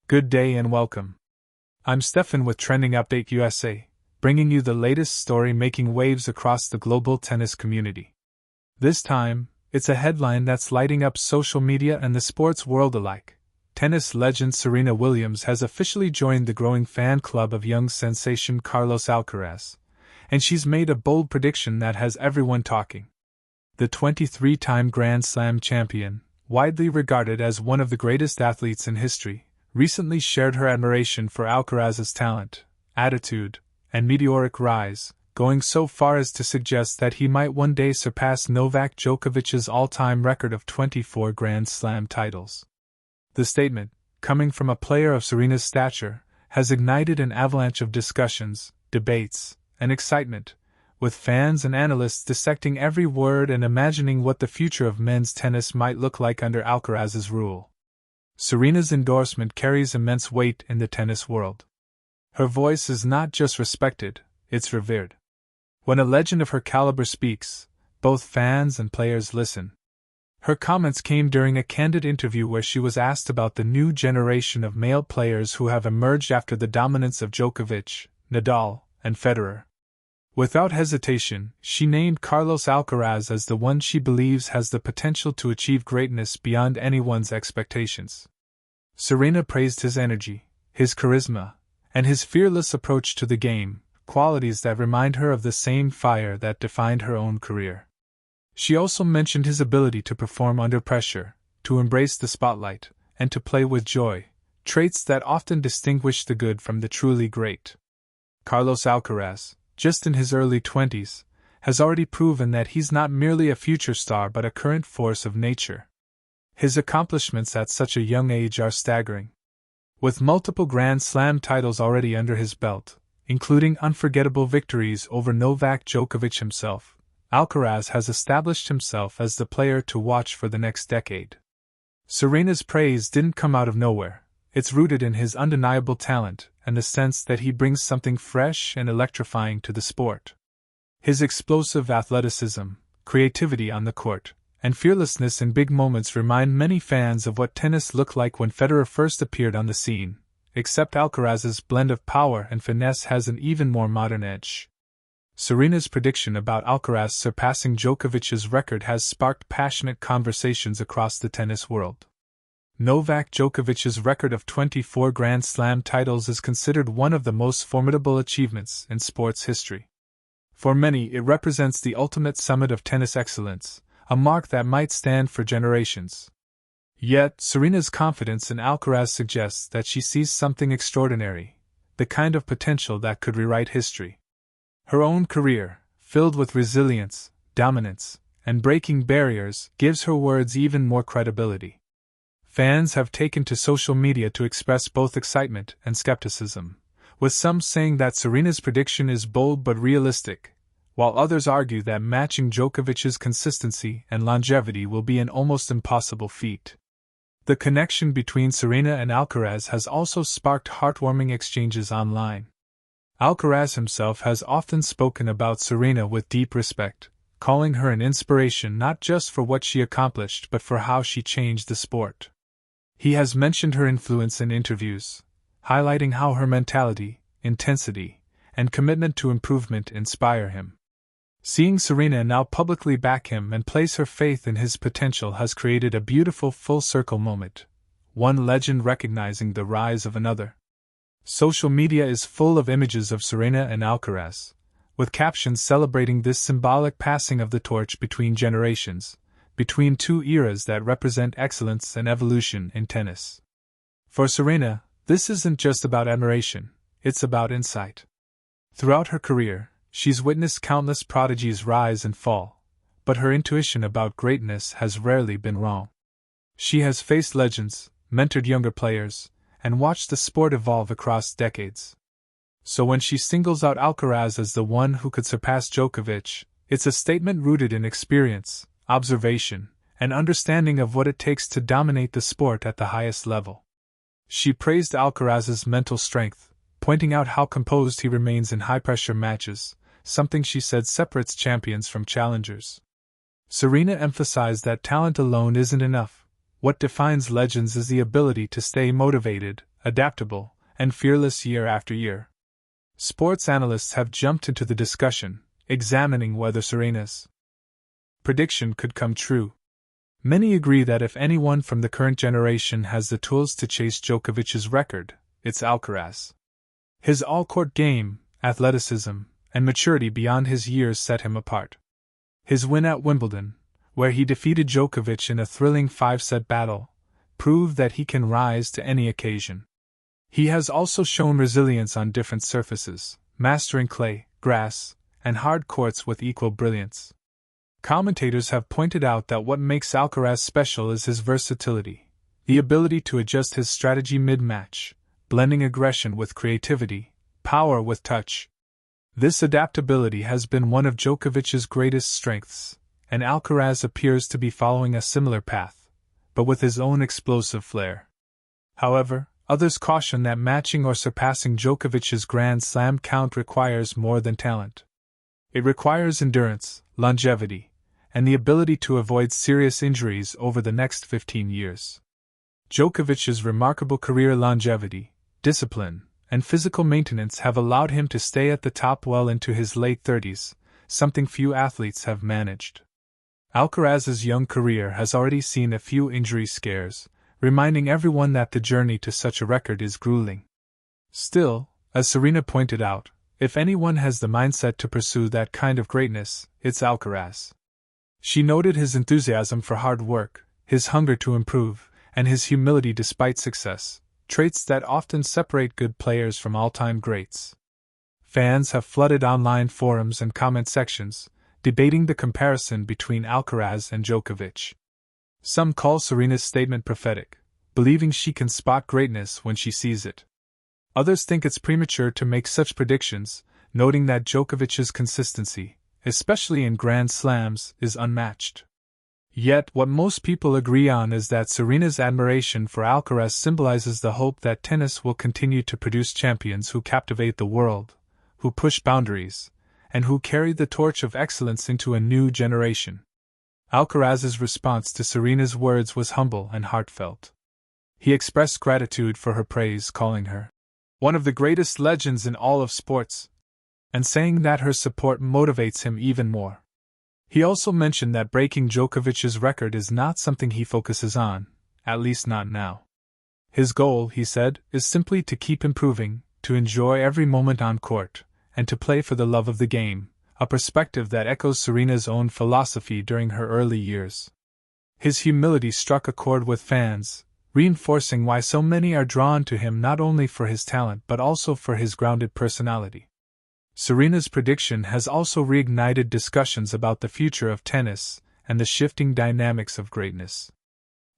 Good day and welcome. I'm Stefan with Trending Update USA, bringing you the latest story making waves across the global tennis community. This time, it's a headline that's lighting up social media and the sports world alike. Tennis legend Serena Williams has officially joined the growing fan club of young sensation Carlos Alcaraz, and she's made a bold prediction that has everyone talking. The 23-time Grand Slam champion, widely regarded as one of the greatest athletes in history, recently shared her admiration for Alcaraz's talent, attitude, and meteoric rise, going so far as to suggest that he might one day surpass Novak Djokovic's all-time record of 24 Grand Slam titles. The statement, coming from a player of Serena's stature, has ignited an avalanche of discussions, debates, and excitement, with fans and analysts dissecting every word and imagining what the future of men's tennis might look like under Alcaraz's rule. Serena's endorsement carries immense weight in the tennis world. Her voice is not just respected, it's revered. When a legend of her caliber speaks, both fans and players listen. Her comments came during a candid interview where she was asked about the new generation of male players who have emerged after the dominance of Djokovic, Nadal, and Federer. Without hesitation, she named Carlos Alcaraz as the one she believes has the potential to achieve greatness beyond anyone's expectations. Serena praised his energy, his charisma, and his fearless approach to the game, qualities that remind her of the same fire that defined her own career. She also mentioned his ability to perform under pressure, to embrace the spotlight, and to play with joy, traits that often distinguish the good from the truly great. Carlos Alcaraz, just in his early 20s, has already proven that he's not merely a future star but a current force of nature. His accomplishments at such a young age are staggering. With multiple Grand Slam titles already under his belt, including unforgettable victories over Novak Djokovic himself, Alcaraz has established himself as the player to watch for the next decade. Serena's praise didn't come out of nowhere. It's rooted in his undeniable talent and the sense that he brings something fresh and electrifying to the sport. His explosive athleticism, creativity on the court, and fearlessness in big moments remind many fans of what tennis looked like when Federer first appeared on the scene, except Alcaraz's blend of power and finesse has an even more modern edge. Serena's prediction about Alcaraz surpassing Djokovic's record has sparked passionate conversations across the tennis world. Novak Djokovic's record of 24 Grand Slam titles is considered one of the most formidable achievements in sports history. For many, it represents the ultimate summit of tennis excellence, a mark that might stand for generations. Yet, Serena's confidence in Alcaraz suggests that she sees something extraordinary, the kind of potential that could rewrite history. Her own career, filled with resilience, dominance, and breaking barriers, gives her words even more credibility. Fans have taken to social media to express both excitement and skepticism, with some saying that Serena's prediction is bold but realistic, while others argue that matching Djokovic's consistency and longevity will be an almost impossible feat. The connection between Serena and Alcaraz has also sparked heartwarming exchanges online. Alcaraz himself has often spoken about Serena with deep respect, calling her an inspiration not just for what she accomplished but for how she changed the sport. He has mentioned her influence in interviews, highlighting how her mentality, intensity, and commitment to improvement inspire him. Seeing Serena now publicly back him and place her faith in his potential has created a beautiful full-circle moment, one legend recognizing the rise of another. Social media is full of images of Serena and Alcaraz, with captions celebrating this symbolic passing of the torch between generations, between two eras that represent excellence and evolution in tennis. For Serena, this isn't just about admiration, it's about insight. Throughout her career, she's witnessed countless prodigies rise and fall, but her intuition about greatness has rarely been wrong. She has faced legends, mentored younger players, and watched the sport evolve across decades. So when she singles out Alcaraz as the one who could surpass Djokovic, it's a statement rooted in experience, observation, and understanding of what it takes to dominate the sport at the highest level. She praised Alcaraz's mental strength, pointing out how composed he remains in high-pressure matches, something she said separates champions from challengers. Serena emphasized that talent alone isn't enough. What defines legends is the ability to stay motivated, adaptable, and fearless year after year. Sports analysts have jumped into the discussion, examining whether Serena's prediction could come true. Many agree that if anyone from the current generation has the tools to chase Djokovic's record, it's Alcaraz. His all-court game, athleticism, and maturity beyond his years set him apart. His win at Wimbledon, where he defeated Djokovic in a thrilling 5-set battle, proved that he can rise to any occasion. He has also shown resilience on different surfaces, mastering clay, grass, and hard courts with equal brilliance. Commentators have pointed out that what makes Alcaraz special is his versatility, the ability to adjust his strategy mid-match, blending aggression with creativity, power with touch. This adaptability has been one of Djokovic's greatest strengths, and Alcaraz appears to be following a similar path, but with his own explosive flair. However, others caution that matching or surpassing Djokovic's Grand Slam count requires more than talent. It requires endurance, longevity, and the ability to avoid serious injuries over the next 15 years. Djokovic's remarkable career longevity, discipline, and physical maintenance have allowed him to stay at the top well into his late 30s, something few athletes have managed. Alcaraz's young career has already seen a few injury scares, reminding everyone that the journey to such a record is grueling. Still, as Serena pointed out, if anyone has the mindset to pursue that kind of greatness, it's Alcaraz. She noted his enthusiasm for hard work, his hunger to improve, and his humility despite success, traits that often separate good players from all-time greats. Fans have flooded online forums and comment sections, debating the comparison between Alcaraz and Djokovic. Some call Serena's statement prophetic, believing she can spot greatness when she sees it. Others think it's premature to make such predictions, noting that Djokovic's consistency, especially in Grand Slams, is unmatched. Yet what most people agree on is that Serena's admiration for Alcaraz symbolizes the hope that tennis will continue to produce champions who captivate the world, who push boundaries, and who carry the torch of excellence into a new generation. Alcaraz's response to Serena's words was humble and heartfelt. He expressed gratitude for her praise, calling her one of the greatest legends in all of sports, and saying that her support motivates him even more. He also mentioned that breaking Djokovic's record is not something he focuses on, at least not now. His goal, he said, is simply to keep improving, to enjoy every moment on court, and to play for the love of the game, a perspective that echoes Serena's own philosophy during her early years. His humility struck a chord with fans, reinforcing why so many are drawn to him not only for his talent but also for his grounded personality. Serena's prediction has also reignited discussions about the future of tennis and the shifting dynamics of greatness.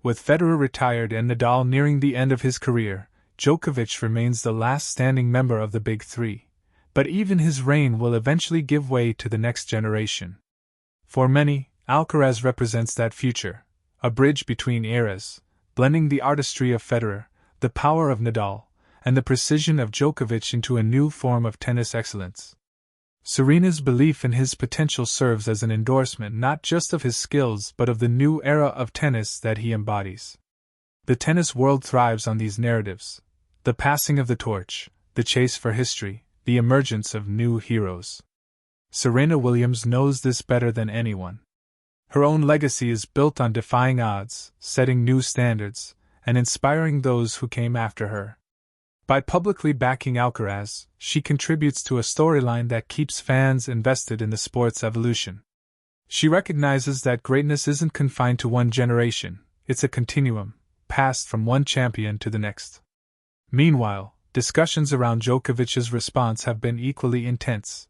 With Federer retired and Nadal nearing the end of his career, Djokovic remains the last standing member of the Big Three, but even his reign will eventually give way to the next generation. For many, Alcaraz represents that future, a bridge between eras, blending the artistry of Federer, the power of Nadal, and the precision of Djokovic into a new form of tennis excellence. Serena's belief in his potential serves as an endorsement not just of his skills but of the new era of tennis that he embodies. The tennis world thrives on these narratives: the passing of the torch, the chase for history, the emergence of new heroes. Serena Williams knows this better than anyone. Her own legacy is built on defying odds, setting new standards, and inspiring those who came after her. By publicly backing Alcaraz, she contributes to a storyline that keeps fans invested in the sport's evolution. She recognizes that greatness isn't confined to one generation, it's a continuum, passed from one champion to the next. Meanwhile, discussions around Djokovic's response have been equally intense.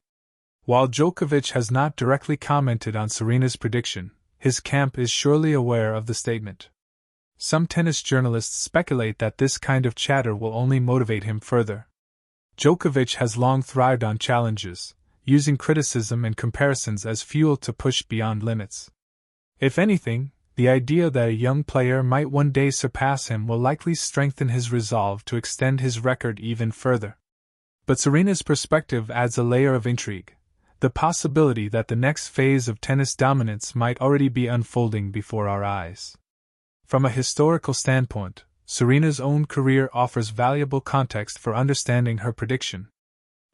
While Djokovic has not directly commented on Serena's prediction, his camp is surely aware of the statement. Some tennis journalists speculate that this kind of chatter will only motivate him further. Djokovic has long thrived on challenges, using criticism and comparisons as fuel to push beyond limits. If anything, the idea that a young player might one day surpass him will likely strengthen his resolve to extend his record even further. But Serena's perspective adds a layer of intrigue: the possibility that the next phase of tennis dominance might already be unfolding before our eyes. From a historical standpoint, Serena's own career offers valuable context for understanding her prediction.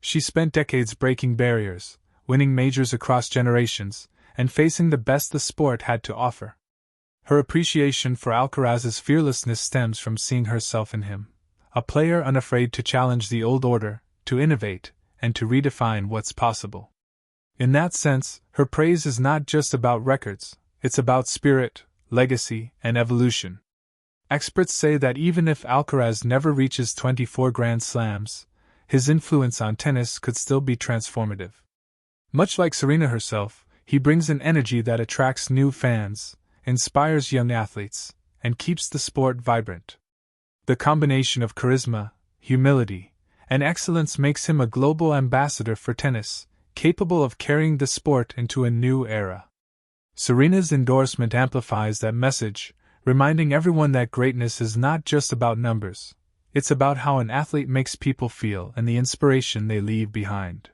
She spent decades breaking barriers, winning majors across generations, and facing the best the sport had to offer. Her appreciation for Alcaraz's fearlessness stems from seeing herself in him, a player unafraid to challenge the old order, to innovate, and to redefine what's possible. In that sense, her praise is not just about records, it's about spirit, legacy, and evolution. Experts say that even if Alcaraz never reaches 24 Grand Slams, his influence on tennis could still be transformative. Much like Serena herself, he brings an energy that attracts new fans, inspires young athletes, and keeps the sport vibrant. The combination of charisma, humility, and excellence makes him a global ambassador for tennis, capable of carrying the sport into a new era. Serena's endorsement amplifies that message, reminding everyone that greatness is not just about numbers, it's about how an athlete makes people feel and the inspiration they leave behind.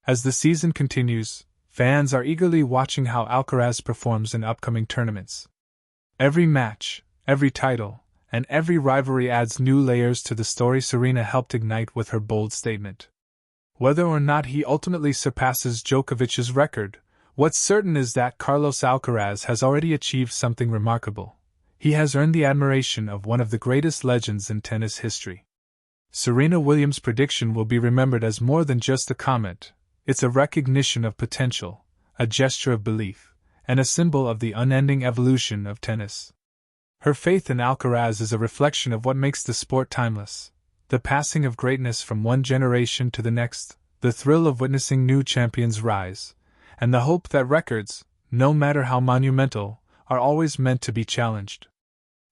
As the season continues, fans are eagerly watching how Alcaraz performs in upcoming tournaments. Every match, every title, and every rivalry adds new layers to the story Serena helped ignite with her bold statement. Whether or not he ultimately surpasses Djokovic's record, what's certain is that Carlos Alcaraz has already achieved something remarkable. He has earned the admiration of one of the greatest legends in tennis history. Serena Williams' prediction will be remembered as more than just a comment. It's a recognition of potential, a gesture of belief, and a symbol of the unending evolution of tennis. Her faith in Alcaraz is a reflection of what makes the sport timeless: the passing of greatness from one generation to the next, the thrill of witnessing new champions rise, and the hope that records, no matter how monumental, are always meant to be challenged.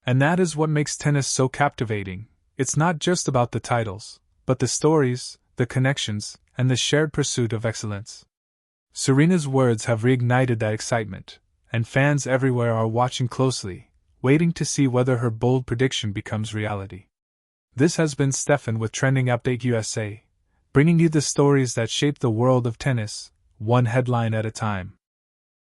And that is what makes tennis so captivating. It's not just about the titles, but the stories, the connections, and the shared pursuit of excellence. Serena's words have reignited that excitement, and fans everywhere are watching closely, waiting to see whether her bold prediction becomes reality. This has been Stefan with Trending Update USA, bringing you the stories that shape the world of tennis, one headline at a time.